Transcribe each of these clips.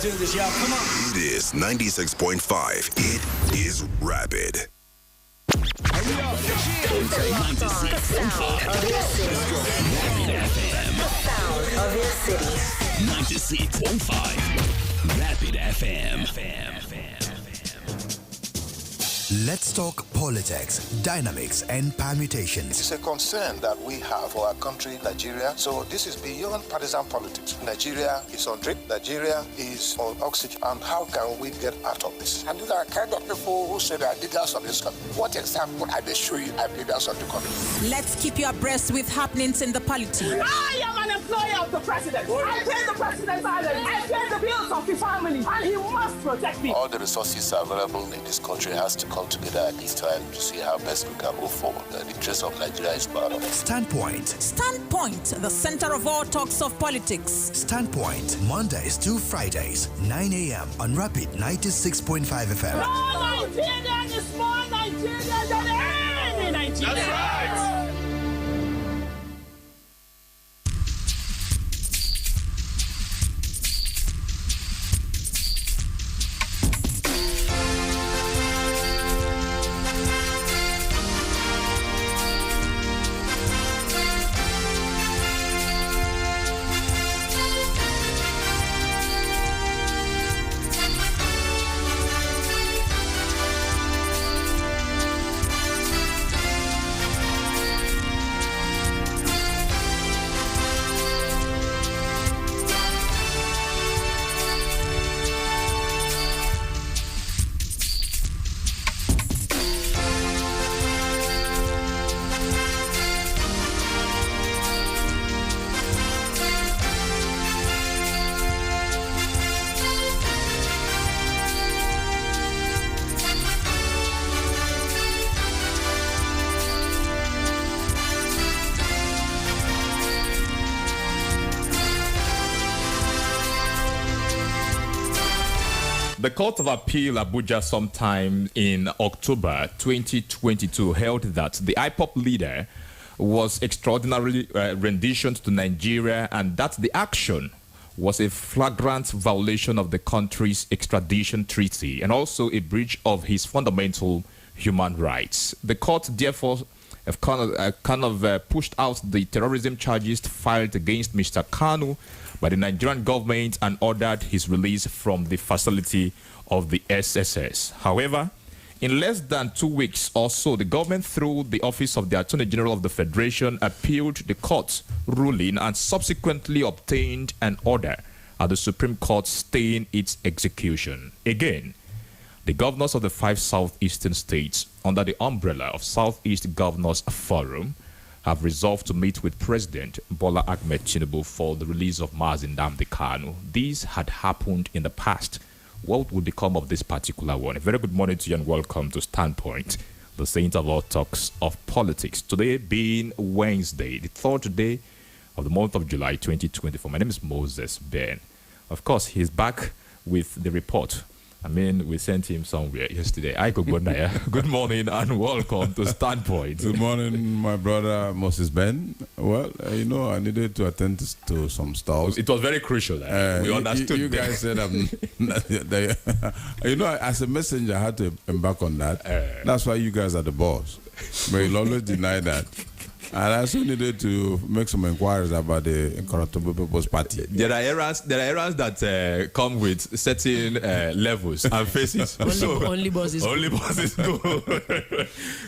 Let's do this, y'all. Come on. It is 96.5. It is Rapid. 96.5 Rapid FM. Let's talk politics, dynamics, and permutations. It's a concern that we have for our country, Nigeria. So this is beyond partisan politics. Nigeria is on drip. Nigeria is on oxygen. And how can we get out of this? And these are kind of people who say they are leaders of this country. What example are they showing you as leaders of the country? Let's keep you abreast with happenings in the polity. I am an employee of the president. I pay the president's salary. I pay the bills of the family. And he must protect me. All the resources available in this country has to come together at this time to see how best we can move forward. The interest of Nigeria is part of it. Standpoint. Standpoint, the center of all talks of politics. Standpoint, Mondays to Fridays, 9 a.m. on Rapid 96.5 FM. No Nigerian is more Nigerian than any Nigerian. That's right. The Court of Appeal Abuja sometime in October 2022 held that the IPOP leader was extraordinarily renditioned to Nigeria and that the action was a flagrant violation of the country's extradition treaty and also a breach of his fundamental human rights. The court therefore have kind of pushed out the terrorism charges filed against Mr. Kanu by the Nigerian government and ordered his release from the facility of the SSS. However, in less than 2 weeks or so, the government, through the Office of the Attorney General of the Federation, appealed the court's ruling and subsequently obtained an order at the Supreme Court staying its execution. Again, the governors of the 5 southeastern states, under the umbrella of Southeast Governors Forum, have resolved to meet with President Bola Ahmed Tinubu for the release of Mazi Nnamdi Kanu. These had happened in the past. What would become of this particular one? A very good morning to you and welcome to Standpoint, the center of all talks of politics. Today being Wednesday, the 3rd day of the month of July 2024. My name is Moses Ben. Of course, he's back with the report. I mean, we sent him somewhere yesterday. Aiko Bonaya, good morning and welcome to Standpoint. Good morning, my brother Moses Ben. Well, I needed to attend to some stuff. It was very crucial. We understood. You guys said, as a messenger, I had to embark on that. That's why you guys are the boss. But you'll always deny that. And I also needed to make some inquiries about the Incorruptible People's Party. There are errors that come with certain levels and phases. Only bosses. Only bosses go.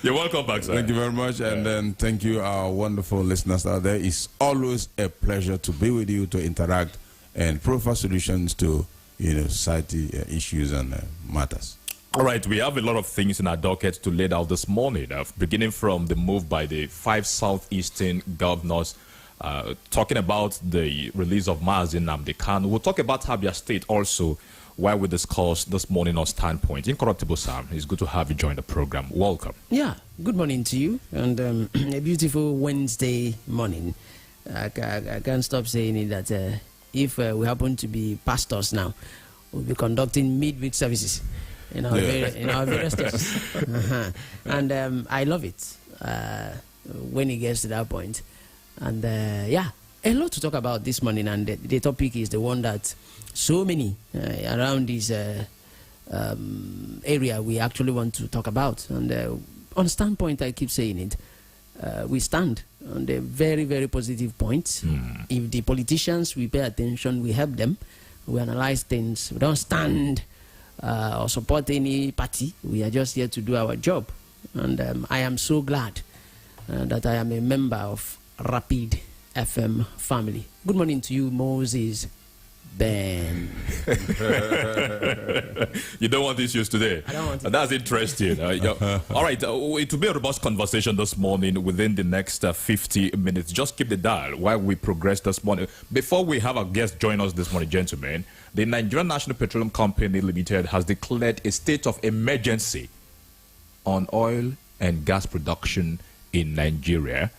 You're welcome back, sir. Thank you very much. And then thank you, our wonderful listeners out there. It's always a pleasure to be with you, to interact and provide solutions to society issues and matters. All right, we have a lot of things in our docket to lay out this morning, beginning from the move by the 5 southeastern governors, talking about the release of Mazi Nnamdi Kanu. We'll talk about Abia State also, while we discuss this morning on Standpoint. Incorruptible Sam, it's good to have you join the program. Welcome. Yeah, good morning to you, and a beautiful Wednesday morning. I can't stop saying it that if we happen to be pastors now, we'll be conducting midweek services in our various churches. And I love it when it gets to that point. And A lot to talk about this morning, and the topic is the one that so many around this area we actually want to talk about. And on standpoint, I keep saying it, we stand on the very, very positive points. If the politicians, we pay attention, we help them, we analyze things, we don't stand or support any party. We are just here to do our job. And I am so glad that I am a member of Rapid FM family. Good morning to you, Moses Ben. You don't want issues today. I don't want it. That's interesting. All right, it will be a robust conversation this morning within the next 50 minutes. Just keep the dial while we progress this morning. Before we have our guest join us this morning, gentlemen, the Nigerian National Petroleum Company Limited has declared a state of emergency on oil and gas production in Nigeria.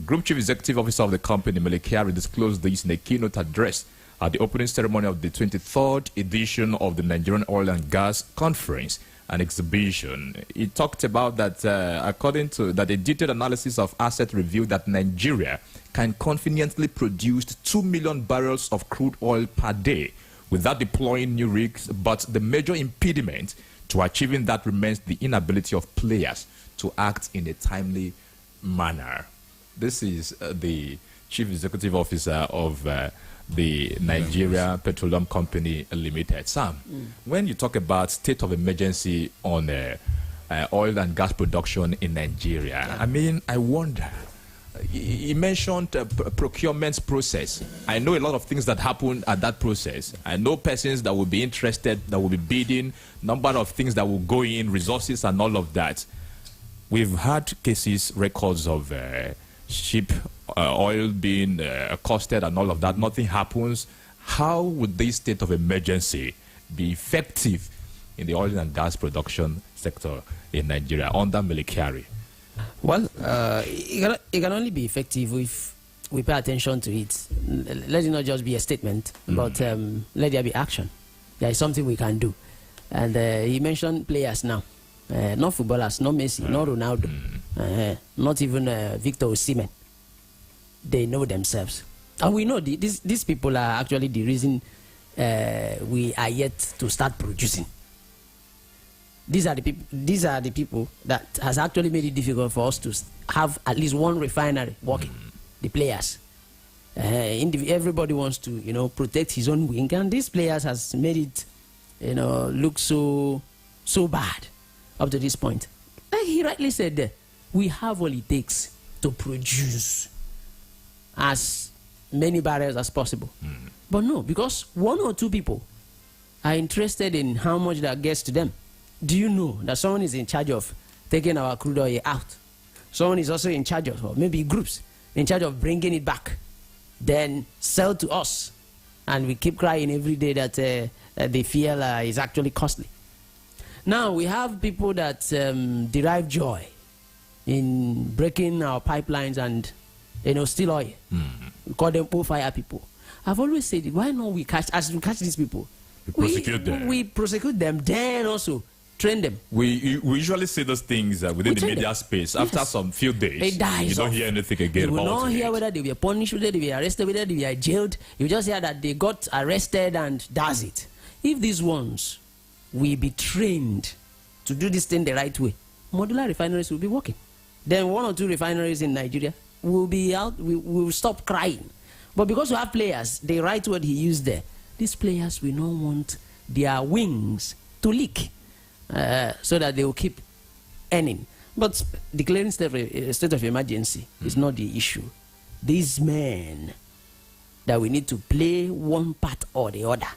Group Chief Executive Officer of the company, Mele Kyari, disclosed this in a keynote address at the opening ceremony of the 23rd edition of the Nigerian Oil and Gas Conference and Exhibition. He talked about that, according to that, a detailed analysis of assets revealed that Nigeria can conveniently produce 2 million barrels of crude oil per day without deploying new rigs, but the major impediment to achieving that remains the inability of players to act in a timely manner. This is the Chief Executive Officer of the Nigeria Petroleum Company Limited. Sam, when you talk about state of emergency on oil and gas production in Nigeria, I mean, I wonder, you mentioned procurement process. I know a lot of things that happen at that process. I know persons that will be interested, that will be bidding, number of things that will go in, resources and all of that. We've had cases, records of cheap oil being costed and all of that. Nothing happens. How would this state of emergency be effective in the oil and gas production sector in Nigeria under Mele Kyari? Well, it can only be effective if we pay attention to it. Let it not just be a statement, but let there be action. There is something we can do. And he mentioned players now. Not footballers, not Messi, not Ronaldo, not even Victor Osimhen. They know themselves. And we know these people are actually the reason we are yet to start producing. These are the people that has actually made it difficult for us to have at least one refinery working. The players. Everybody wants to, protect his own wing, and these players has made it, look so bad up to this point. Like he rightly said, we have what it takes to produce as many barrels as possible. But no, because one or two people are interested in how much that gets to them. Do you know that someone is in charge of taking our crude oil out? Someone is also in charge of, or maybe groups, in charge of bringing it back, then sell to us. And we keep crying every day that they feel is actually costly. Now, we have people that derive joy in breaking our pipelines and, steal oil. We call them fire people. I've always said, why not we catch these people? We prosecute them, then also train them. We usually see those things within the media space. After some few days, you don't hear anything again about it. You will not hear whether they were punished, whether they were arrested, whether they were jailed. You just hear that they got arrested and that's it. If these ones will be trained to do this thing the right way, modular refineries will be working. Then one or two refineries in Nigeria will be out, we will stop crying. But because we have players, the right word he used there, these players will not want their wings to leak so that they will keep earning. But declaring state of emergency is not the issue. These men that we need to play one part or the other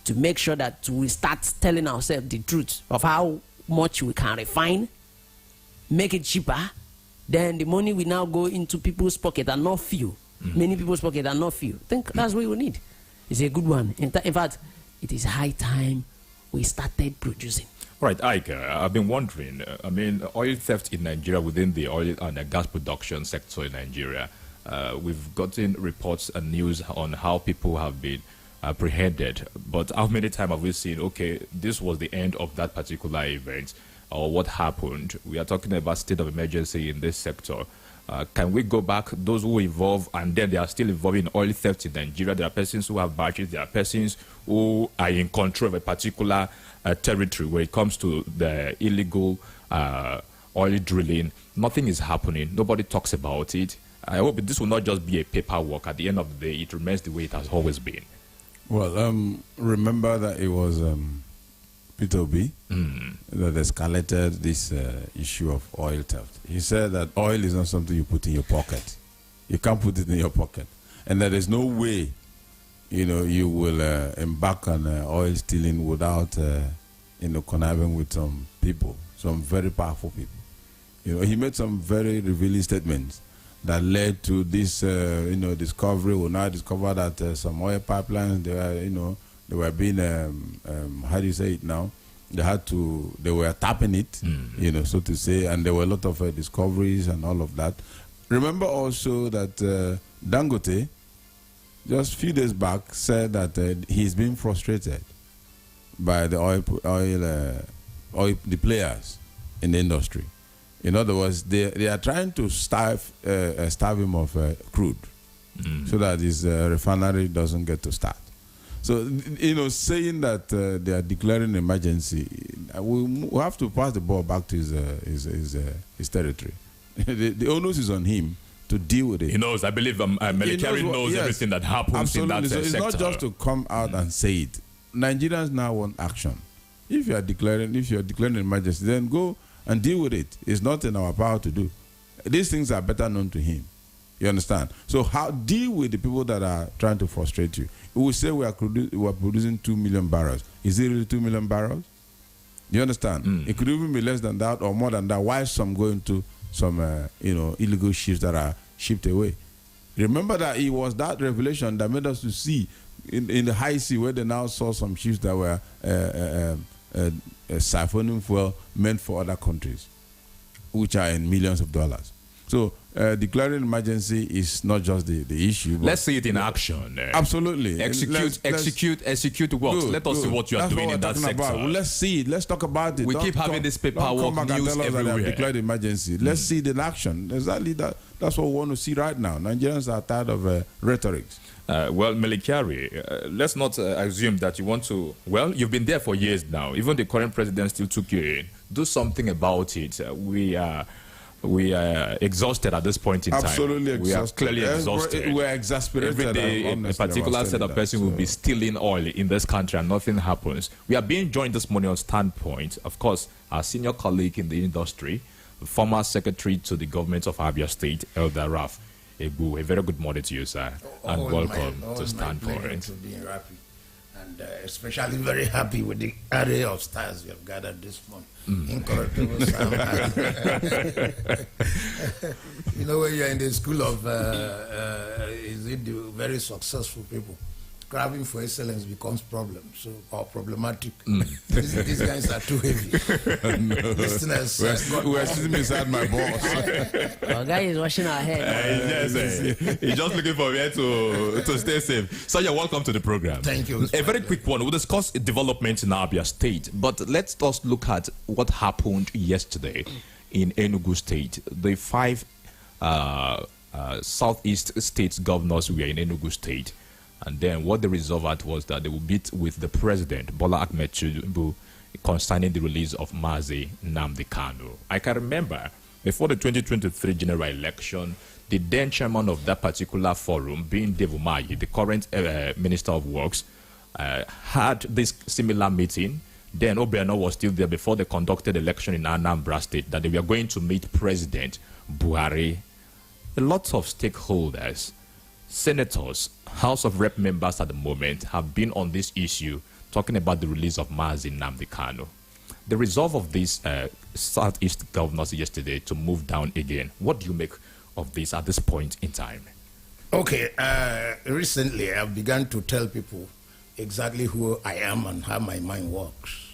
to make sure that we start telling ourselves the truth of how much we can refine, make it cheaper, then the money will now go into people's pocket and not few. Many people's pocket and not few. I think that's what we need. It's a good one. In fact, it is high time we started producing. Right, Ike, I've been wondering, oil theft in Nigeria within the oil and gas production sector in Nigeria, we've gotten reports and news on how people have been apprehended, but how many times have we seen, okay, this was the end of that particular event, or what happened? We are talking about state of emergency in this sector. Can we go back? Those who evolve and then they are still involved in oil theft in Nigeria. There are persons who have badges. There are persons who are in control of a particular territory when it comes to the illegal oil drilling. Nothing is happening. Nobody talks about it. I hope this will not just be a paperwork. At the end of the day, it remains the way it has always been. Well, remember that it was Peter Obi that escalated this issue of oil theft. He said that oil is not something you put in your pocket. You can't put it in your pocket. And that there's no way, you will embark on oil stealing without, conniving with some people, some very powerful people. He made some very revealing statements that led to this, discovery. We now discover that some oil pipelines, they were being, how do you say it now? They were tapping it, so to say, and there were a lot of discoveries and all of that. Remember also that Dangote, just a few days back, said that he's been frustrated by the the players in the industry. In other words, they are trying to starve him of crude so that his refinery doesn't get to start. So, saying that they are declaring emergency, we have to pass the ball back to his territory. The onus is on him to deal with it. He knows. I believe Melikari knows everything that happens absolutely. in that so it's sector. Not just to come out and say it. Nigerians now want action. If you are declaring emergency, then go and deal with it. It's not in our power to do. These things are better known to him. You understand? So how deal with the people that are trying to frustrate you? We will say we are producing 2 million barrels. Is it really 2 million barrels? You understand? It could even be less than that or more than that. Why some going to some illegal ships that are shipped away? Remember that it was that revelation that made us to see in the high sea where they now saw some ships that were siphoning fuel meant for other countries, which are in millions of dollars. So declaring emergency is not just the issue. Let's see it in action. Absolutely. Execute what? Let us see what you are doing in that sector. Well, let's see it. Let's talk about it. We keep having this paperwork news everywhere. Declared emergency. Let's see it in action. Exactly that. That's what we want to see right now. Nigerians are tired of rhetoric. Well, Melikari, let's not assume that you want to. Well, you've been there for years now. Even the current president still took you in. Do something about it. We are exhausted at this point in time. Absolutely exhausted. We are clearly exhausted. We're exasperated. Every day, a particular set of person will be stealing oil in this country and nothing happens. We are being joined this morning on Standpoint. Of course, our senior colleague in the industry, former secretary to the government of Abia State, Elder Raf Egbu. A very good morning to you, sir, and welcome to Standpoint. To be happy. And especially very happy with the array of stars you have gathered this morning. Incorruptible sound. When you're in the school of is it the very successful people, craving for excellence becomes problem, or problematic. These guys are too heavy. Listeners, we're sitting beside my boss. Our guy is washing our head. He's just looking for where to stay safe. So you're welcome to the program. Thank you. A very quick one. We'll discuss developments in Abia State, but let's just look at what happened yesterday in Enugu State. The 5 southeast states governors were in Enugu State. And then what they resolved at was that they will meet with the president, Bola Ahmed Tinubu, concerning the release of Mazi Nnamdi Kanu. I can remember, before the 2023 general election, the then chairman of that particular forum, being Dave Umahi, the current Minister of Works, had this similar meeting. Then Obiano was still there before they conducted election in Anambra State, that they were going to meet President Buhari. A lot of stakeholders, senators, House of Rep members at the moment have been on this issue, talking about the release of Mazi Nnamdi Kanu. The resolve of these Southeast governors yesterday to move down again. What do you make of this at this point in time? Okay, recently I've begun to tell people exactly who I am and how my mind works.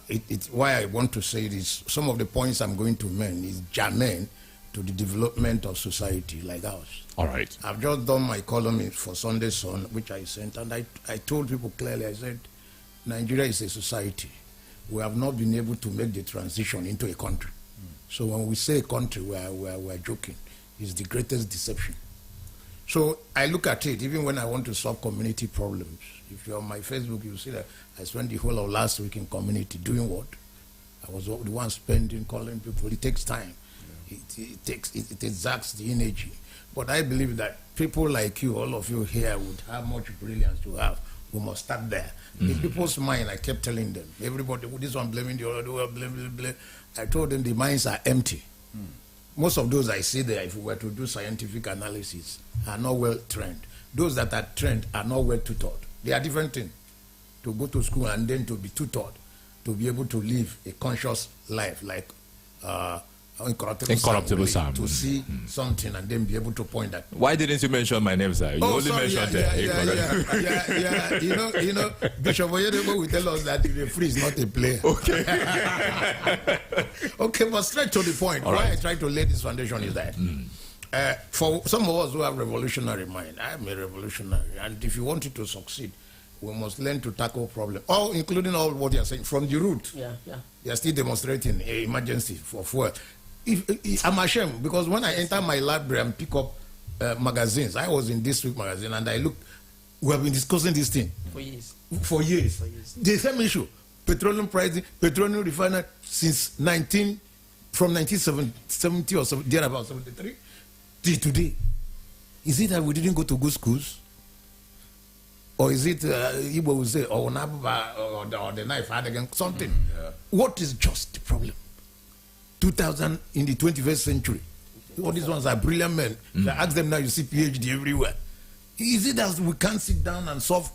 It's why I want to say this. Some of the points I'm going to make is germane to the development of society like ours. All right. I've just done my column for Sunday Sun, which I sent, and I told people clearly, I said, Nigeria is a society. We have not been able to make the transition into a country. So when we say a country, we're joking. It's the greatest deception. So I look at it, even when I want to solve community problems. If you're on my Facebook, you'll see that I spent the whole of last week in community doing what? I was the one spending, calling people. It takes time. It exacts the energy. But I believe that people like you, all of you here, would have much brilliance to have. We must start there. In people's mind, I kept telling them, everybody, this one blaming the other, blah. I told them the minds are empty. Most of those I see there, if we were to do scientific analysis, are not well trained. Those that are trained are not well tutored. They are different things. To go to school and then to be tutored, to be able to live a conscious life, like Incorruptible Sam, to see something and then be able to point at. Why didn't you mention my name, sir? You only mentioned yeah. You know, Bishop Oyedepo will tell us that the referee is not a player. Okay. Okay, but straight to the point. All Why right. I try to lay this foundation is that for some of us who have revolutionary mind, I am a revolutionary, and if you want it to succeed, we must learn to tackle problems, all including all what you are saying from the root. They are still demonstrating an emergency for fuel. I'm ashamed because when I enter my library and pick up magazines, I was in This Week magazine and I looked. We have been discussing this thing for years. The same issue: petroleum pricing, petroleum refinery from 1970 or thereabout 73 till today. Is it that we didn't go to good schools? Or is it Igbo will say, or the knife had against something? What is just the problem? 2000 in the 21st century. All these ones are brilliant men. If I ask them now, you see PhD everywhere. Is it that we can't sit down and solve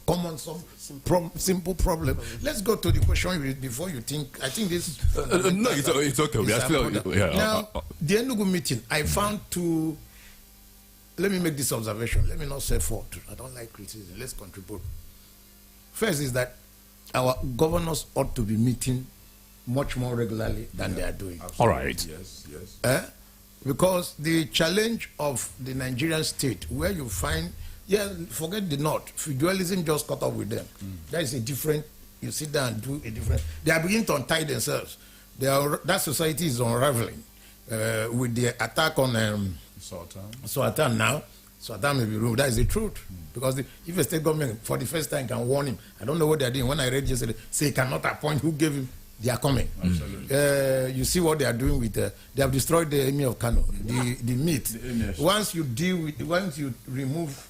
simple problem? Let's go to the question before you think. I think this. No, it's okay. We are still. Now, the Enugu meeting, I found two. Let me make this observation. Let me not say fault. I don't like criticism. Let's contribute. First is that our governors ought to be meeting much more regularly than they are doing. Absolutely. All right. Yes. Because the challenge of the Nigerian state, where you find, forget the North, feudalism just caught up with them. That is a different, you sit down and do a different, they are beginning to untie themselves. That society is unraveling with the attack on Sultan now. Sultan may be rude. That is the truth. Because if a state government for the first time can warn him, I don't know what they're doing. When I read yesterday, say he cannot appoint who gave him, they are coming. Absolutely. You see what they are doing with, they have destroyed the Emir of Kano, the meat. Once you remove,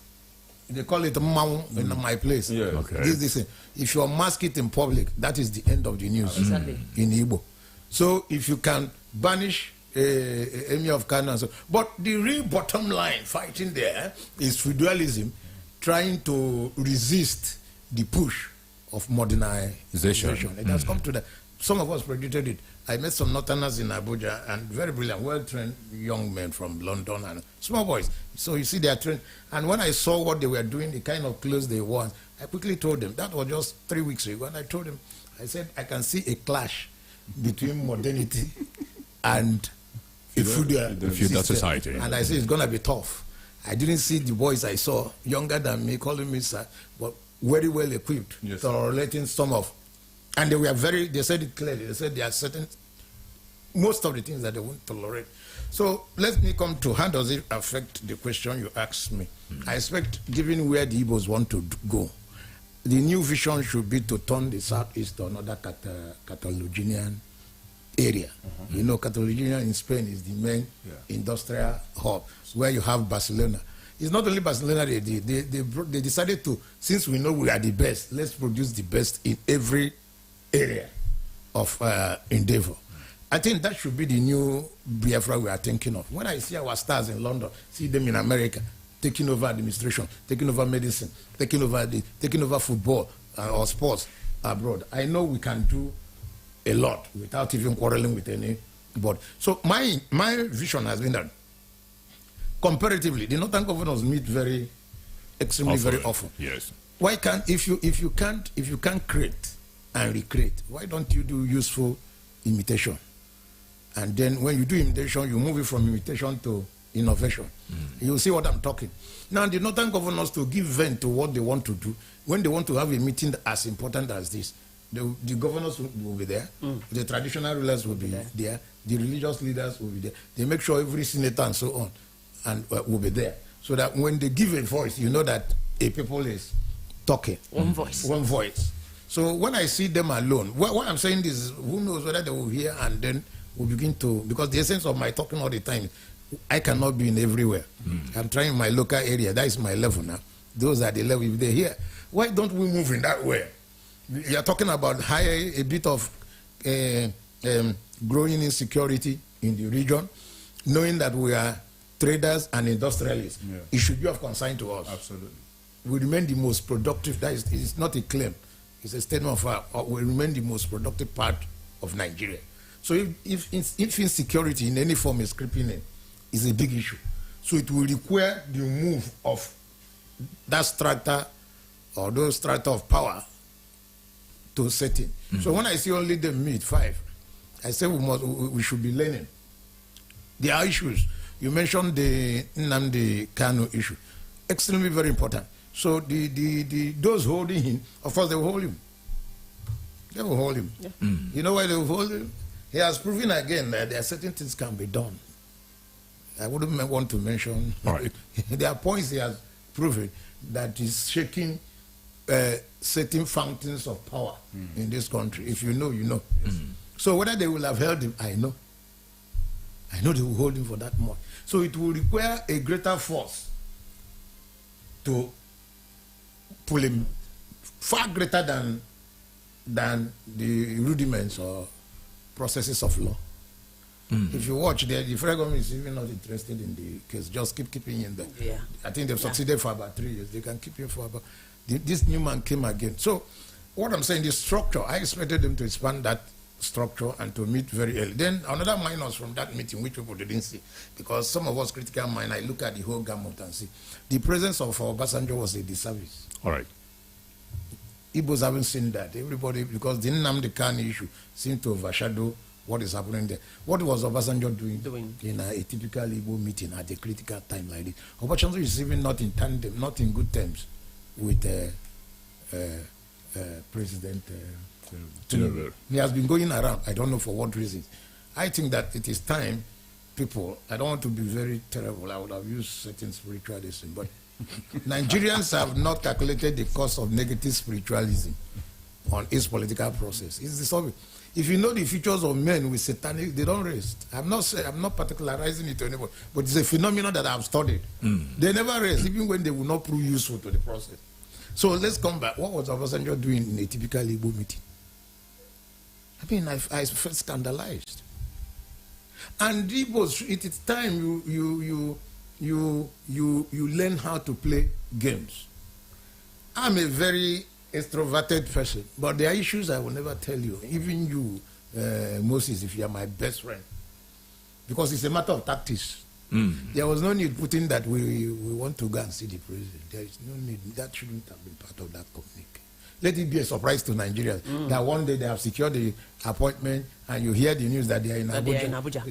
they call it Mau in my place. This, if you mask it in public, that is the end of the news in Igbo. So if you can banish Emir of Kano, but the real bottom line fighting there is feudalism trying to resist the push of modernization. It has come to that. Some of us predicted it. I met some Northerners in Abuja and very brilliant, well-trained young men from London and small boys. So you see they are trained. And when I saw what they were doing, the kind of clothes they wore, I quickly told them, that was just 3 weeks ago, and I told them, I said, I can see a clash between modernity and a feudal society. And I said, it's going to be tough. I didn't see the boys I saw, younger than me, calling me sir, but very well equipped, tolerating some of. And they said it clearly. They said there are most of the things that they won't tolerate. So let me come to how does it affect the question you asked me. I expect, given where the Igbos want to go, the new vision should be to turn the southeast to another Catalonian area. You know, Catalonia in Spain is the main industrial hub, where you have Barcelona. It's not only Barcelona they did. They decided to, since we know we are the best, let's produce the best in every area of endeavor. I think that should be the new Biafra we are thinking of. When I see our stars in London, see them in America, taking over administration, taking over medicine, taking over football or sports abroad, I know we can do a lot without even quarreling with anybody. So my vision has been that comparatively, the Northern governors meet very often. Yes. Why can't if you can't create and recreate, why don't you do useful imitation? And then when you do imitation, you move it from imitation to innovation. You'll see what I'm talking. Now the Northern governors, to give vent to what they want to do, when they want to have a meeting as important as this, the governors will be there, the traditional rulers will be there, the religious leaders will be there. They make sure every senator and so on and will be there. So that when they give a voice, you know that a people is talking. One voice. One voice. So when I see them alone, what I'm saying is, who knows whether they will hear and then we'll begin to, because the essence of my talking all the time, I cannot be in everywhere. I'm trying my local area. That is my level now. Those are the level. If they're here, why don't we move in that way? You are talking about a bit of growing insecurity in the region, knowing that we are traders and industrialists. Yeah. It should be of concern to us. Absolutely. We remain the most productive. That is, it's not a claim. It's a statement of fact. We remain the most productive part of Nigeria. So if insecurity in any form is creeping in, it's a big issue. So it will require the move of that strata or those strata of power to set in. So when I see only them meet 5, I say we should be learning. There are issues. You mentioned the Nnamdi Kanu issue. Extremely very important. So those holding him, of course they will hold him. They will hold him. Yeah. You know why they will hold him? He has proven again that there are certain things can be done. I wouldn't want to mention. Right. There are points he has proven that is shaking certain fountains of power in this country. If you know, you know. So whether they will have held him, I know. I know they will hold him for that much. So it will require a greater force to pull him, far greater than the rudiments or processes of law. If you watch, the federal government is even not interested in the case. Just keeping him there. Yeah. I think they've succeeded for about 3 years. They can keep him for about. This new man came again. So what I'm saying, the structure, I expected them to expand that structure and to meet very early. Then another minus from that meeting, which people didn't see, because some of us critical mind, I look at the whole gamut and see the presence of Obasanjo was a disservice. All right. Igbos haven't seen that. Everybody, because the Nnamdi Kanu issue seemed to overshadow what is happening there. What was Obasanjo doing in a typical Igbo meeting at a critical time like this? Obasanjo is even not in tandem, not in good terms with President Tinubu. He has been going around. I don't know for what reasons. I think that it is time, people, I don't want to be very terrible. I would have used certain spiritualism, but Nigerians have not calculated the cost of negative spiritualism on its political process. It's the subject. If you know the features of men with satanic, they don't rest. I'm not particularizing it to anybody, but it's a phenomenon that I've studied. They never rest, even when they will not prove useful to the process. So let's come back. What was Obasanjo doing in a typical Igbo meeting? I mean, I felt scandalized. And Igbos, it is time you learn how to play games. I'm a very extroverted person, but there are issues I will never tell you. Even you, Moses, if you are my best friend, because it's a matter of tactics. There was no need putting that we want to go and see the president. There is no need. That shouldn't have been part of that communique. Let it be a surprise to Nigerians that one day they have secured the appointment and you hear the news that they are in Abuja,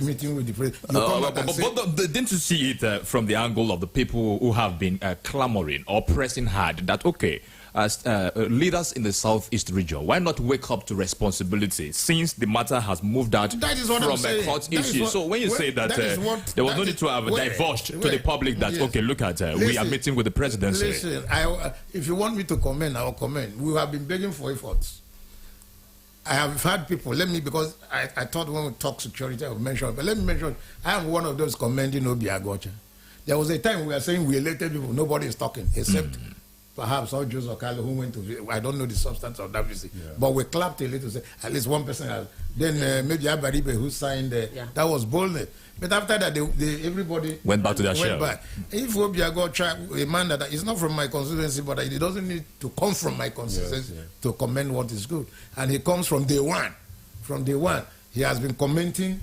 meeting with the president. But didn't you see it from the angle of the people who have been clamoring or pressing hard that, okay, as leaders in the Southeast region, why not wake up to responsibility since the matter has moved out from a court issue? So when you say that there was no need to have divulged to the public that, okay, look at, we are meeting with the presidency. Listen, if you want me to comment, I will comment. We have been begging for efforts. I have had people, because I thought when we talk security, I would mention, but let me mention, I am one of those commending Obi Agocha. There was a time we were saying we elected people, nobody is talking, except perhaps all Joseph Okalo who went to visit. I don't know the substance of that visit, but we clapped a little, say at least one person has. Then maybe Abaribe who signed, that was boldness. But after that, everybody went back to their shell. If Obi Agocha, a man that is not from my constituency, but he doesn't need to come from my constituency to commend what is good. And he comes from day one. From day one, he has been commenting,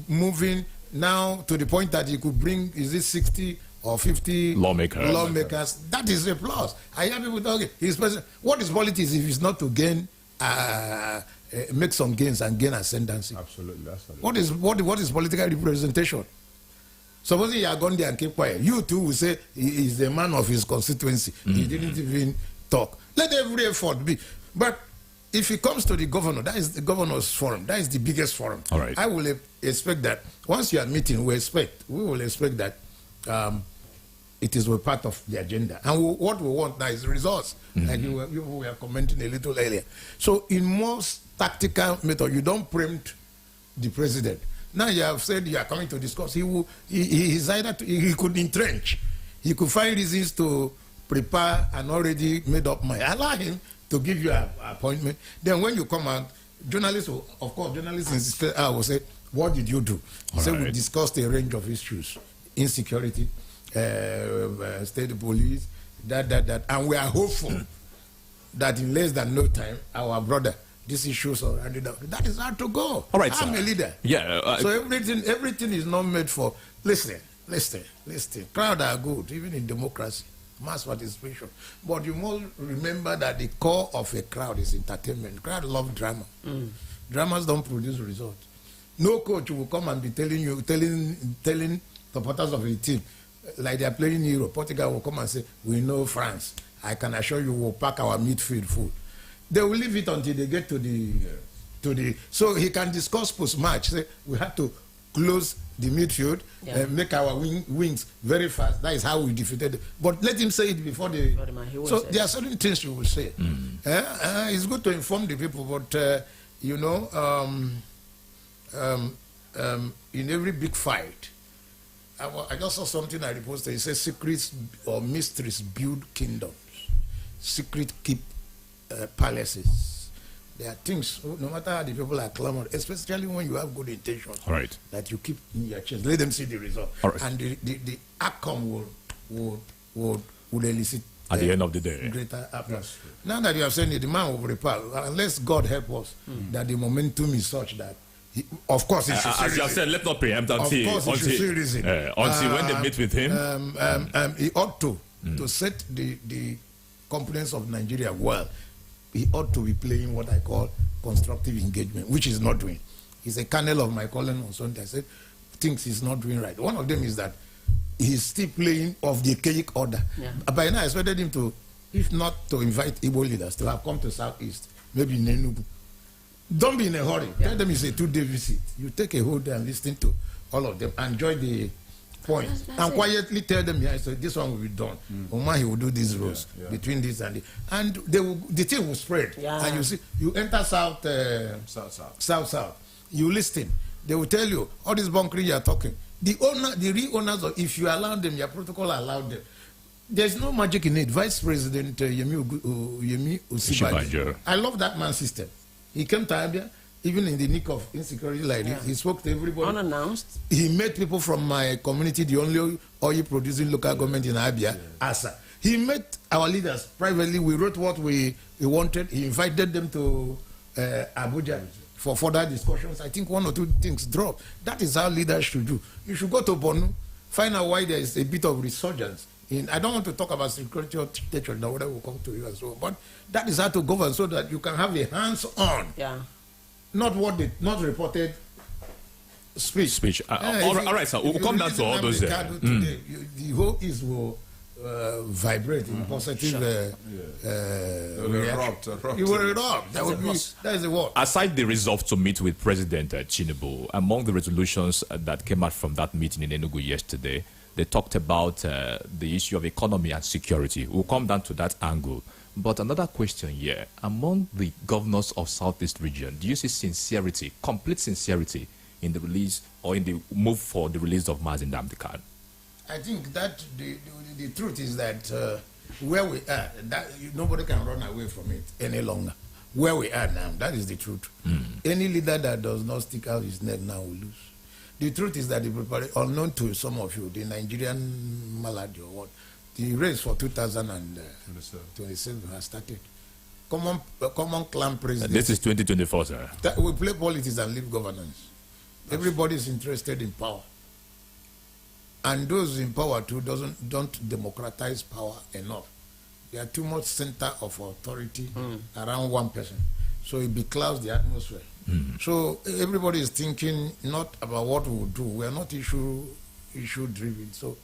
moving now to the point that he could bring, is it 60 or 50 lawmakers? That is a plus. I hear people talking. What is politics if it's not to gain, make some gains and gain ascendancy? Absolutely. What is political representation? Supposing you are gone there and keep quiet, you too will say he is the man of his constituency. He didn't even talk. Let every effort be. But if it comes to the governor, that is the governor's forum. That is the biggest forum. All right. I will expect that once you are meeting, we will expect that it is a part of the agenda. And what we want now is results. And you were commenting a little earlier. So in most tactical method, you don't preempt the president. Now you have said you are coming to discuss. He could entrench. He could find reasons to prepare an already made up mind. Allow him to give you an appointment. Then when you come out, journalists will say, what did you do? So we discussed a range of issues, insecurity, state police, that. And we are hopeful that in less than no time, our brother, these issues are handed out. That is how to go. All right, I'm sir. a leader. Yeah. So everything is not made for, listen. Crowd are good, even in democracy, mass participation. But you must remember that the core of a crowd is entertainment. Crowd love drama. Dramas don't produce results. No coach will come and be telling supporters of a team, like they are playing Euro. Portugal will come and say, we know France. I can assure you we'll pack our midfield full. They will leave it until they get to the so he can discuss post-match. Say, we have to close the midfield, make our wings very fast. That is how we defeated them. But let him say it before they... So there are certain things you will say. It's good to inform the people, but, in every big fight, I just saw something I reposted. It says secrets or mysteries build kingdoms. Secret keep palaces. There are things, no matter how the people are clamoring, especially when you have good intentions, that you keep in your chest. Let them see the result. And the outcome will elicit at the end of the day. Greater applause. Now that you have said it, the man will repel, unless God help us, that the momentum is such that, of course, he should as you have said, let's not preempt until when they meet with him. He ought to set the components of Nigeria well. He ought to be playing what I call constructive engagement, which he's not doing. He's a kernel of my calling on Sunday. I said, things he's not doing right. One of them is that he's still playing of the archaic order. By now, I expected him to, if not to invite Igbo leaders to have come to Southeast, maybe in Enugu. Don't be in a hurry. Tell them it's a 2-day visit. You take a whole day and listen to all of them. Enjoy the point. And quietly tell them, so this one will be done. Omar, he will do these rows between this and this. And the thing will spread. And you see, you enter south. You listen. They will tell you, all this bunkering you are talking. The real owners, if you allow them, your protocol allowed them. There's no magic in it. Vice President Yemi Osibajo. I love that man's system. He came to Abia, even in the nick of insecurity like this. He spoke to everybody. Unannounced. He met people from my community, the only oil-producing local government in Abia, ASA. He met our leaders privately. We wrote what we wanted. He invited them to Abuja for further discussions. I think 1 or 2 things dropped. That is how leaders should do. You should go to Borno, find out why there is a bit of resurgence. I don't want to talk about security or dictatorship, now whatever will come to you and so on. But that is how to govern so that you can have a hands-on, not reported speech. All right, sir. We'll come down to all those. The whole East will vibrate in positive. You will erupt. That is the word. Aside the resolve to meet with President Tinubu, among the resolutions that came out from that meeting in Enugu yesterday, they talked about the issue of economy and security. We'll come down to that angle. But another question here, among the governors of Southeast region, do you see sincerity, complete sincerity, in the release or in the move for the release of Mazi Nnamdi Kanu? I think that the truth is that where we are, nobody can run away from it any longer. Where we are now, that is the truth. Any leader that does not stick out his neck now will lose. The truth is that unknown to some of you, the Nigerian malady or what, the race for 2027 has started. Common clan president. This is 2024, sir. We play politics and leave governance. Everybody is interested in power. And those in power too don't democratize power enough. There are too much center of authority around one person. So it beclouds the atmosphere. So everybody is thinking not about what we will do. We are not issue driven. So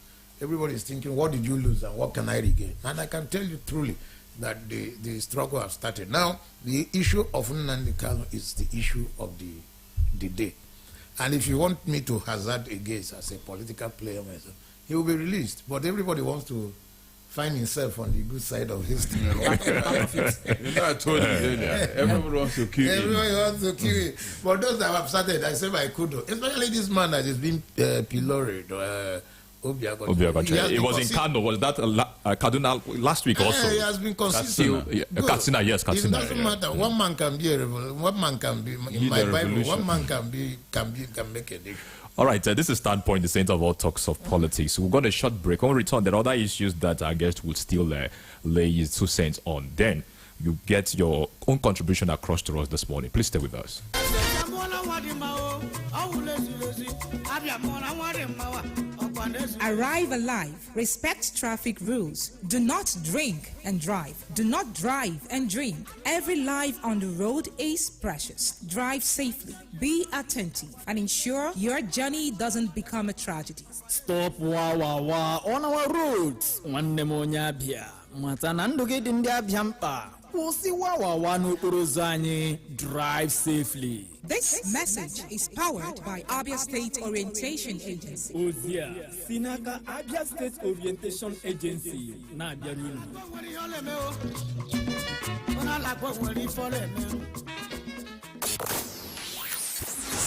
everybody is thinking, what did you lose and what can I regain? And I can tell you truly that the struggle has started. Now, the issue of Nnamdi Kanu is the issue of the day. And if you want me to hazard a guess as a political player myself, he will be released. But everybody wants to find himself on the good side of history. You know, I told you earlier, everybody wants to kill him. Everybody wants to kill him. But those that have started, I say by kudo, especially this man that is being pilloried, Obiagocha. It was in Kano. Was that Kaduna last week also? He has been consistent. Katsina, yes, Katsina. It doesn't matter. One man can be a revolution. One man can be in my Bible. One man can make a difference. All right, this is Standpoint, the center of all talks of politics. We're going to short break. When we return, there are other issues that our guest will still lay his 2 cents on. Then you get your own contribution across to us this morning. Please stay with us. Arrive alive. Respect traffic rules. Do not drink and drive. Do not drive and drink. Every life on the road is precious. Drive safely. Be attentive and ensure your journey doesn't become a tragedy. Stop on our roads. Nwanne m onye abịa. Mata na ndụ gị dị ndị abịa mkpa. Kwụsị n'okporo ụzọ anyị. Drive safely. This message is powered by Abia State Orientation Agency. Ozia, Sinaka Abia State Orientation Agency. Na-abịara unu.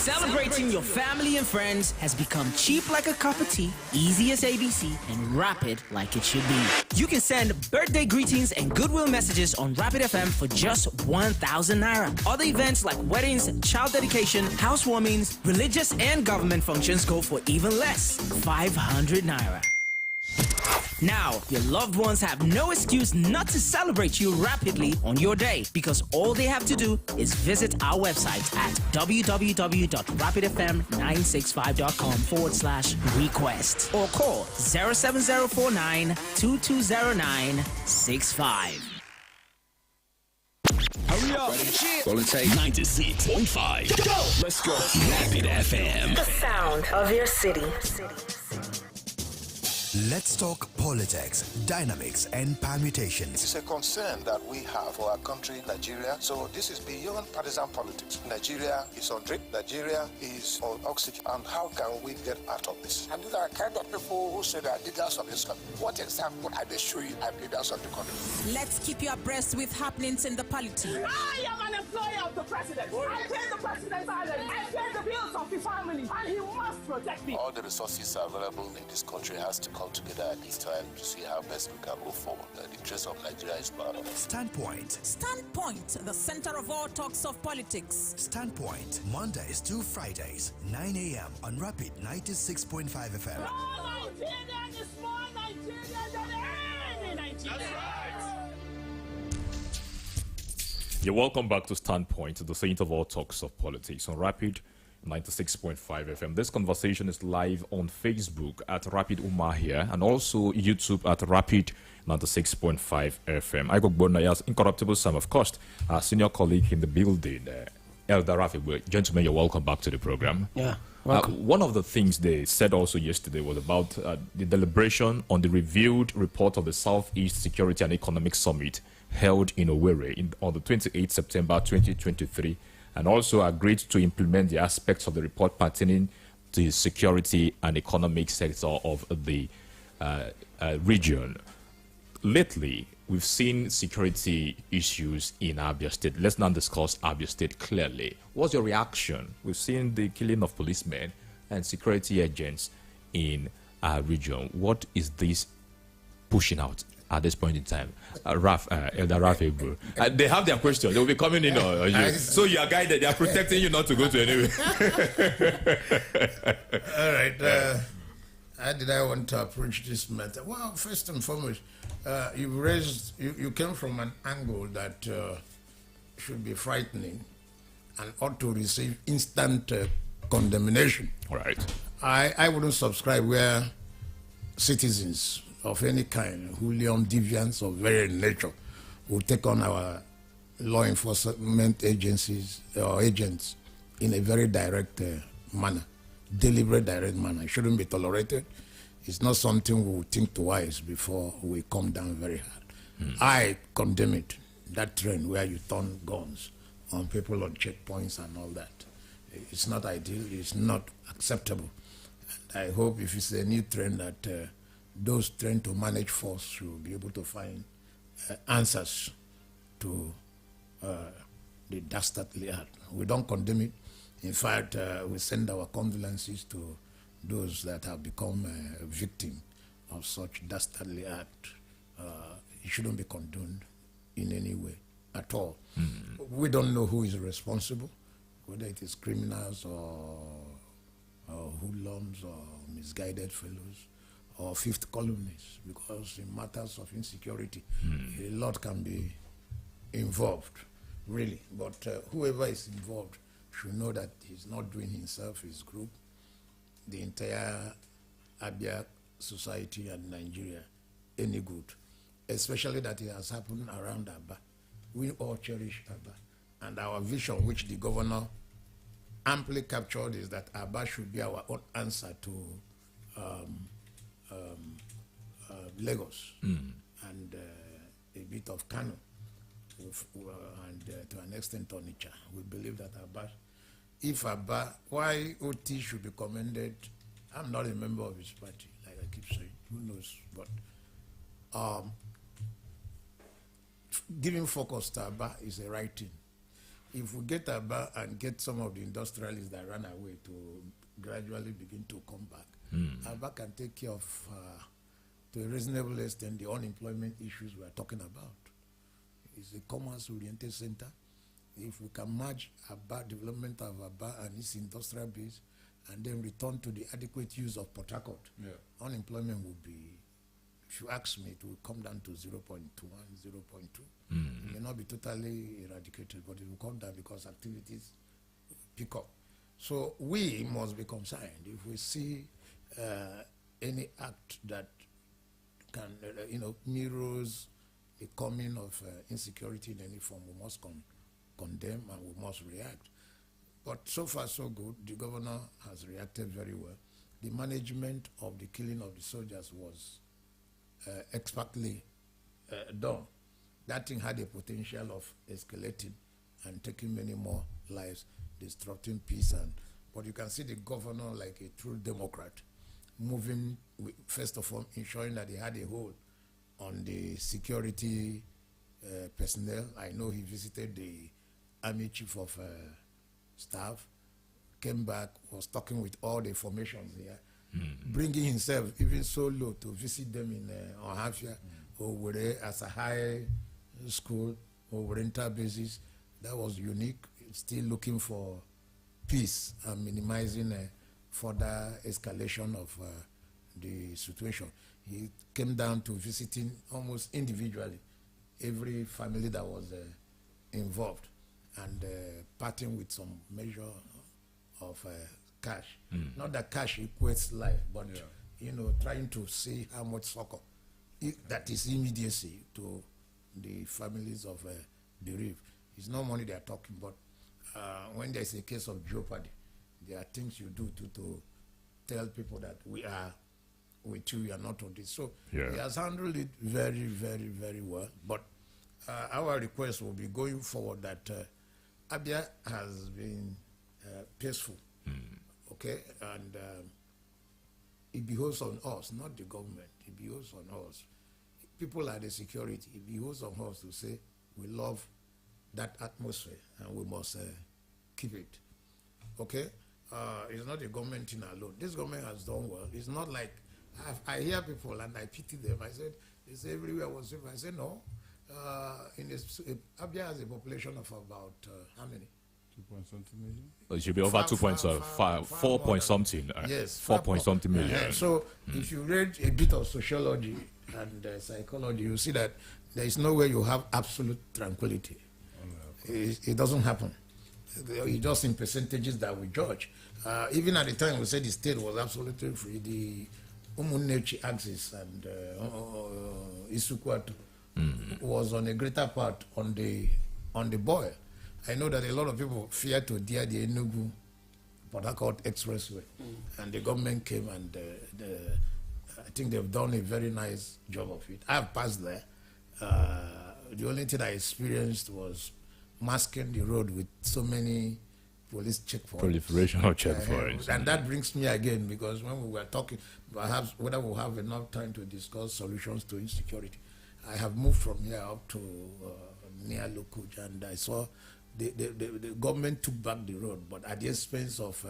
Celebrating your family and friends has become cheap like a cup of tea, easy as ABC, and rapid like it should be. You can send birthday greetings and goodwill messages on Rapid FM for just 1,000 naira. Other events like weddings, child dedication, housewarmings, religious and government functions go for even less, 500 naira. Now, your loved ones have no excuse not to celebrate you rapidly on your day because all they have to do is visit our website at www.rapidfm965.com/request or call 07049 220965. Hurry up. Quality 96.5. Go. Let's go. Rapid FM. The sound of your city. Let's talk politics, dynamics, and permutations. It's a concern that we have for our country, Nigeria. So this is beyond partisan politics. Nigeria is on drip. Nigeria is on oxygen. And how can we get out of this? And these are kind of people who say they are leaders of this country. What example are they showing as leaders of the country? Let's keep you abreast with happenings in the polity. I am an employee of the president. I pay the president's salary. I pay the bills of his family. And he must protect me. All the resources available in this country has to come together at this time to see how best we can move forward. The interest of Nigeria is part of it. Standpoint. Standpoint, the center of all talks of politics. Standpoint, Mondays to Fridays, 9 a.m. on Rapid 96.5 FM. All Nigeria is more Nigeria than any Nigeria. That's right. You're welcome back to Standpoint, the center of all talks of politics on Rapid 96.5 FM. This conversation is live on Facebook at Rapid Umahia and also YouTube at Rapid 96.5 FM. I got Bonayas Incorruptible Sam, of course, our senior colleague in the building, Elder Rafi. Gentlemen, you're welcome back to the program. Yeah, welcome. One of the things they said also yesterday was about the deliberation on the reviewed report of the Southeast Security and Economic Summit held in Owerri on the 28th September 2023. And also agreed to implement the aspects of the report pertaining to the security and economic sector of the region. Lately, we've seen security issues in Abia State. Let's now discuss Abia State clearly. What's your reaction? We've seen the killing of policemen and security agents in our region. What is this pushing out at this point in time? Elder Rafi, they have their questions. They will be coming in on you. So you are guided. They are protecting you not to go to anywhere. All right. How did I want to approach this matter? Well, first and foremost, you came from an angle that should be frightening and ought to receive instant condemnation. All right. I wouldn't subscribe where citizens of any kind, hooligan, deviants of various nature, will take on our law enforcement agencies or agents in a very direct manner, deliberate direct manner. It shouldn't be tolerated. It's not something we will think twice before we come down very hard. I condemn it, that trend where you turn guns on people on checkpoints and all that. It's not ideal, it's not acceptable. And I hope if it's a new trend that those trained to manage force should be able to find answers to the dastardly act. We don't condemn it. In fact, we send our condolences to those that have become a victim of such dastardly act. It shouldn't be condoned in any way at all. We don't know who is responsible, whether it is criminals or hoodlums or misguided fellows or fifth columnists, because in matters of insecurity, a lot can be involved, really. But whoever is involved should know that he's not doing himself, his group, the entire Abia society and Nigeria any good, especially that it has happened around Aba. We all cherish Aba. And our vision, which the governor amply captured, is that Aba should be our own answer to Lagos and a bit of Kano, and to an extent Onitsha. We believe that Aba, if Aba, why OT should be commended, I'm not a member of his party, like I keep saying, who knows, but giving focus to Aba is the right thing. If we get Aba and get some of the industrialists that ran away to gradually begin to come back, Aba can take care of, to a reasonable extent, the unemployment issues we are talking about. It's a commerce-oriented center. If we can merge Aba, development of Aba and its industrial base, and then return to the adequate use of Port Harcourt, unemployment will be, if you ask me, it will come down to 0.21, 0.2. It may not be totally eradicated, but it will come down because activities pick up. So we must be concerned. If we see any act that can, mirrors the coming of insecurity in any form, we must condemn and we must react. But so far so good. The governor has reacted very well. The management of the killing of the soldiers was expertly done. That thing had a potential of escalating and taking many more lives, disrupting peace. But you can see the governor, like a true Democrat, moving, first of all, ensuring that he had a hold on the security personnel. I know he visited the Army Chief of Staff, came back, was talking with all the formations here, bringing himself even so low to visit them in Ohafia, Owerri as a high school, oriental basis. That was unique. Still looking for peace and minimizing further escalation of the situation. He came down to visiting almost individually every family that was involved, and parting with some measure of cash. Not that cash equates life, but trying to see how much succor that is immediacy to the families of bereaved. It's no money they are talking about. When there's a case of jeopardy, there are things you do to tell people that we are with you, we are not on this. So he has handled it very, very, very well. But our request will be going forward that Abia has been peaceful, okay? And it behoves on us, not the government. It behoves on us. People are the security. It behoves on us to say we love that atmosphere and we must keep it, okay? It's not the government thing alone. This government has done well. It's not like, I hear people and I pity them. I said, they say everywhere was safe. I said, no. Abia has a population of about, how many? 2.something million? It should be over 4 point something. Yes. 4 point something million. Yeah. So if you read a bit of sociology and psychology, you see that there is nowhere you have absolute tranquility. It doesn't happen. It's just in percentages that we judge. Even at the time we said the state was absolutely free, the Umunnechi axis and Isukwatu was on a greater part on the boil. I know that a lot of people fear to dare the Enugu Port Harcourt Expressway, and the government came and I think they've done a very nice job of it. I've passed there. The only thing I experienced was masking the road with so many police checkpoints. Proliferation of checkpoints. And that brings me again, because when we were talking, perhaps whether we'll have enough time to discuss solutions to insecurity, I have moved from here up to near Lokuja, and I saw the government took back the road, but at the expense of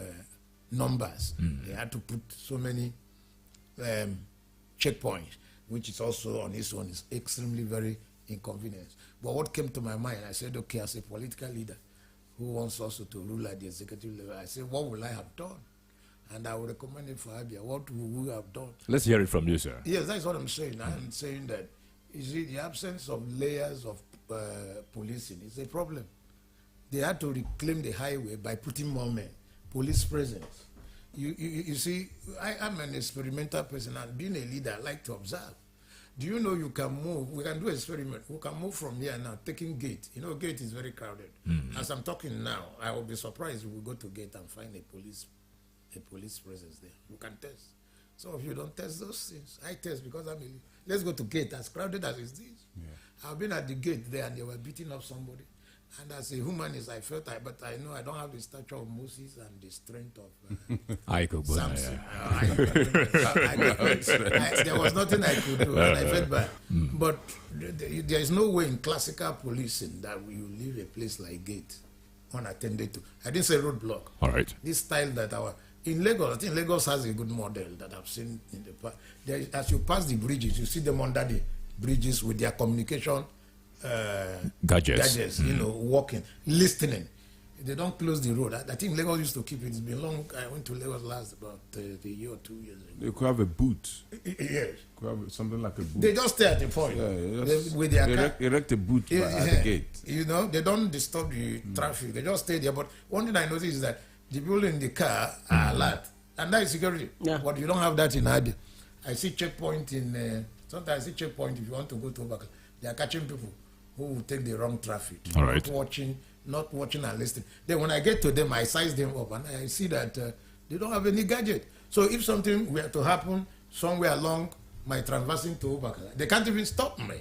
numbers. They had to put so many checkpoints, which is also on its own is extremely very inconvenient. But what came to my mind, I said, okay, as a political leader who wants also to rule at the executive level, I said, what will I have done? And I would recommend it for Abia. What will we have done? Let's hear it from you, sir. Yes, that's what I'm saying. I'm saying that, you see, the absence of layers of policing is a problem. They had to reclaim the highway by putting more men, police presence. You see, I'm an experimental person, and being a leader, I like to observe. Do you know you can move? We can do an experiment. We can move from here now, taking Gate. You know, Gate is very crowded. As I'm talking now, I will be surprised if we go to Gate and find a police presence there. We can test. So if you don't test those things, I test because I'm a leader. Let's go to Gate, as crowded as it is. Yeah. I've been at the Gate there, and they were beating up somebody. And as a humanist, I felt, but I know I don't have the stature of Moses and the strength of Samson. There was nothing I could do, and I felt bad. But there is no way in classical policing that you leave a place like Gate unattended to. I didn't say roadblock. All right. This style that in Lagos, I think Lagos has a good model that I've seen in the past. As you pass the bridges, you see them under the bridges with their communication gadgets, you know, walking, listening. They don't close the road. I think Lagos used to keep it. It's been long. I went to Lagos last about a year or 2 years ago. They could have a booth. Yes. Could have something like a booth. They just stay at the point. With their erect a booth at the gate. You know, they don't disturb the traffic. They just stay there. But one thing I noticed is that the people in the car are alert. And that is security. Yeah. But you don't have that in Abia. I see checkpoint in, sometimes I see checkpoint if you want to go to Obaka. They are catching people who will take the wrong traffic. All right. Not watching and listening. Then when I get to them, I size them up and I see that they don't have any gadget. So if something were to happen somewhere along my traversing to Obaka, they can't even stop me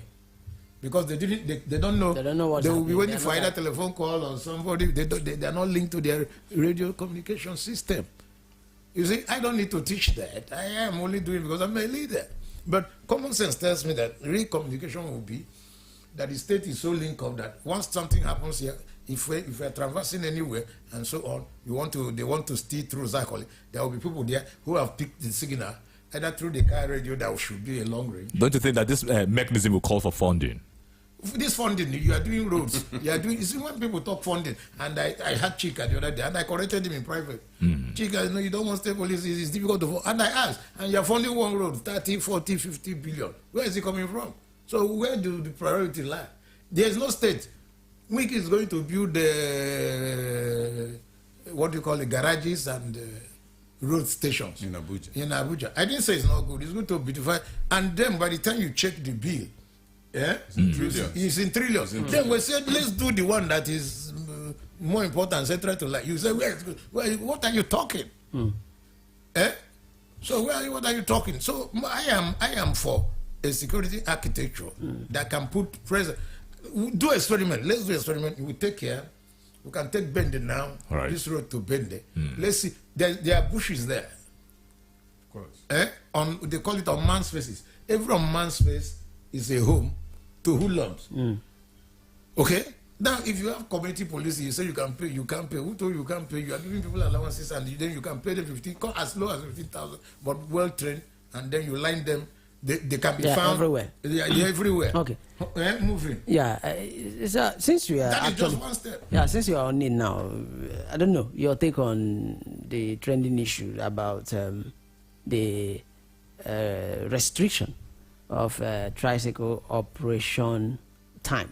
because they don't know. They don't know what's happening. They will be waiting for either telephone call or somebody. They are not linked to their radio communication system. You see, I don't need to teach that. I am only doing it because I'm a leader. But common sense tells me that real communication will be that the state is so linked up that once something happens here, if we're traversing anywhere and so on, they want to steer through Zakoli, there will be people there who have picked the signal either through the car radio that should be a long range. Don't you think that this mechanism will call for funding? This funding, you are doing roads. You see, when people talk funding, and I had Chika the other day, and I corrected him in private. Chika, you don't want state police, it's difficult to fund. And I asked, and you're funding one road, 30, 40, 50 billion. Where is it coming from? So where do the priority lie? There's no state. Wiki is going to build what do you call it, garages and road stations. In Abuja. In Abuja. I didn't say it's not good. It's good to beautify. And then by the time you check the bill, it's in trillions. Then we said, let's do the one that is more important, central to life. You say, what are you talking? So what are you talking? So I am for a security architecture that can put pressure. Do experiment. Let's do experiment. We take care. We can take Bende now. Right. This road to Bende. Let's see. There are bushes there. Of course. They call it on man's spaces. Every man's space is a home to hoodlums. Okay. Now, if you have community police, you say you can pay. You can't pay. Who told you can't pay? You are giving people allowances, and then you can pay them 15, as low as 15,000, but well trained, and then you line them. They can be found everywhere. They're everywhere. Okay. Moving. Yeah. Since we are that actually, is just one step. Yeah. Since you are on it now, I don't know your take on the trending issue about the restriction of tricycle operation time.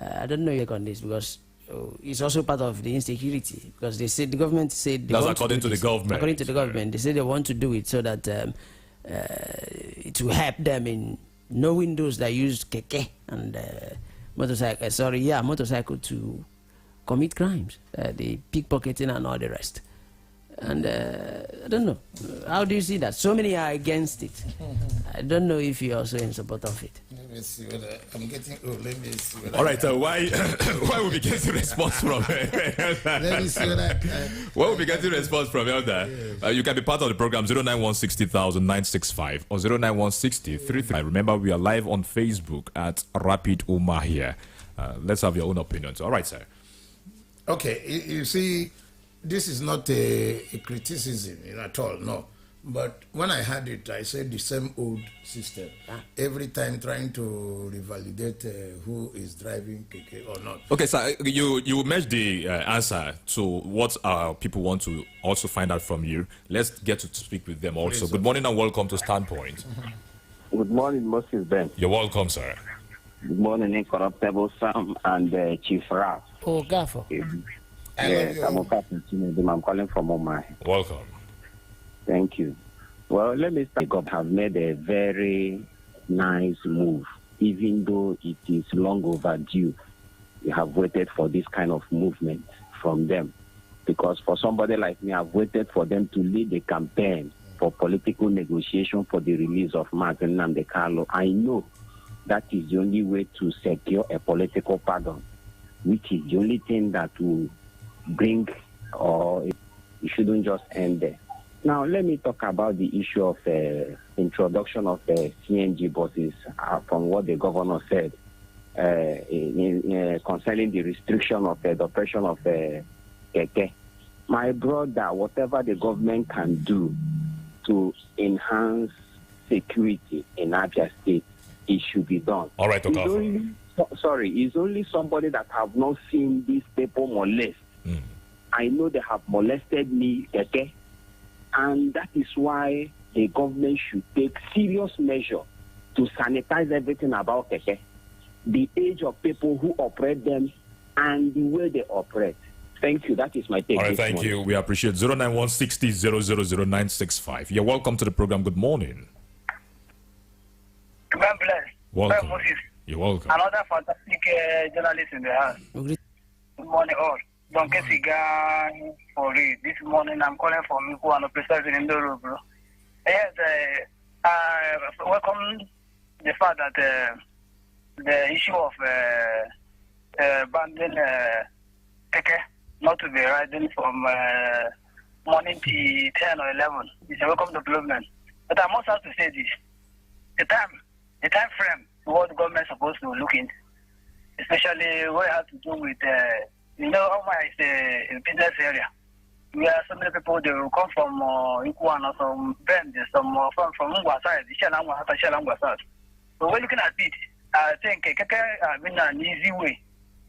I don't know your take on this because it's also part of the insecurity because they said the government said that's according to the government. According to the government, they say they want to do it so that it will help them in knowing those that use keke and motorcycle to commit crimes, the pickpocketing and all the rest. And I don't know. How do you see that? So many are against it. I don't know if you're also in support of it. Let me see whether I'm getting. Oh, let me see whether. All right. Why will we get a response from? Let me see whether. Why will we get a response from Elder? You can be part of the program 091600965 or 0916033. Remember, we are live on Facebook at Rapid Umar here. Let's have your own opinions. All right, sir. Okay, you see, this is not a criticism at all, no. But when I had it, I said the same old system. Every time trying to revalidate who is driving KK or not. Okay, sir, you matched the answer to what people want to also find out from you. Let's get to speak with them also. Good morning and welcome to Standpoint. Good morning, Moses Ben. You're welcome, sir. Good morning, Incorruptible Sam and Chief Raf. Oh, Gafo. Yes, I'm calling from Omai. Welcome. Thank you. Well, let me start. God have made a very nice move, even though it is long overdue. We have waited for this kind of movement from them. Because for somebody like me, I've waited for them to lead a campaign for political negotiation for the release of Martin Nnamdi Kanu. I know that is the only way to secure a political pardon, which is the only thing that will bring, or it shouldn't just end there. Now, let me talk about the issue of introduction of CNG buses from what the governor said concerning the restriction of the operation of keke. My brother, whatever the government can do to enhance security in Abia State, it should be done. All right, it's only somebody that have not seen these people molest. I know they have molested me, okay? And that is why the government should take serious measure to sanitize everything about keke, the age of people who operate them, and the way they operate. Thank you. That is my take. All right, thank you. We appreciate 09160000965. You're welcome to the program. Good morning. God bless. Welcome. Moses. You're welcome. Another fantastic journalist in the house. Good morning, all. Don't get cigar for it. This morning I'm calling from Miku and precisely in the bro. Yes, I welcome the fact that the issue of banning keke not to be riding from morning to 10 or 11 is a welcome development. But I must have to say this. The time frame what the government is supposed to look into, especially what it has to do with Omai is a business area. We have so many people, they will come from Ikuan or some Bend, some from Mungwa side, Shalangwa side. So we're looking at it. I think keke has been an easy way.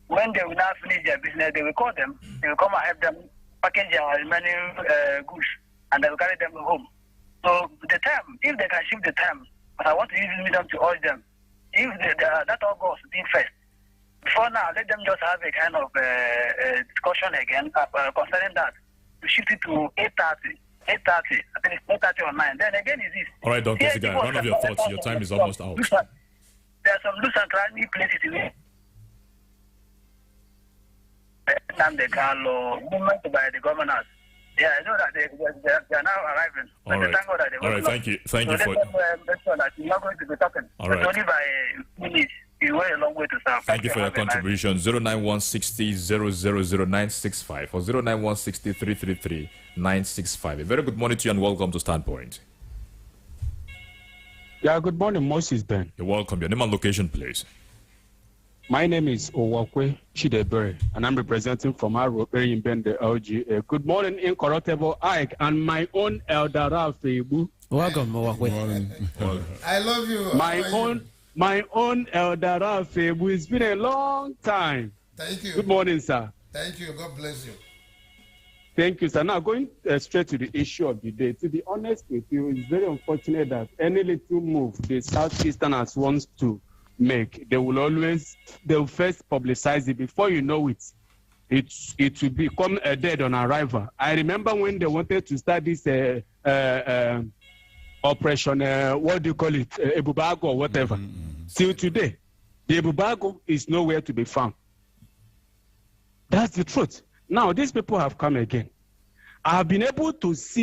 When they will not finish their business, they will call them, they will come and help them package their remaining goods, and they will carry them home. So the time, if they can shift the time, but I want to use the medium to urge them, if that all goes being first, before now, let them just have a kind of discussion again concerning that. To shift it to 8:30. I think it's 8:30 or 9. Then again, is this? All right, Dr. Sigai, one of your thoughts. Your time is almost out. There are some loose and cranny places in it. Nnamdi Kanu movement by the governors. Yeah, I know that they are now arriving. All right. Thank God that All right, thank you. Thank you for make sure that you're not going to be talking. All right. Only by minutes. You went a long way to serve. Thank you for your contribution. 09160000965 or 09160333965. A very good morning to you and welcome to Standpoint. Yeah, good morning, Moses Ben. You're welcome. Your name and location, please. My name is Owakwe Chidebere, and I'm representing from Aroperi in Ben, the LGA. Good morning, Incorruptible Ike, and my own Elder Ralph Ebu. Welcome, Owakwe. I love you. My own Elder Ralph Ebu. It's been a long time. Thank you. Good morning, sir. Thank you. God bless you. Thank you, sir. Now, going straight to the issue of the day, to be honest with you, it's very unfortunate that any little move the Southeasterners wants to make, they will first publicize it. Before you know it, it will become dead on arrival. I remember when they wanted to start this operation, what do you call it, Ebubago or whatever. Till today, the Ebubago is nowhere to be found. That's the truth. Now, these people have come again. I have been able to see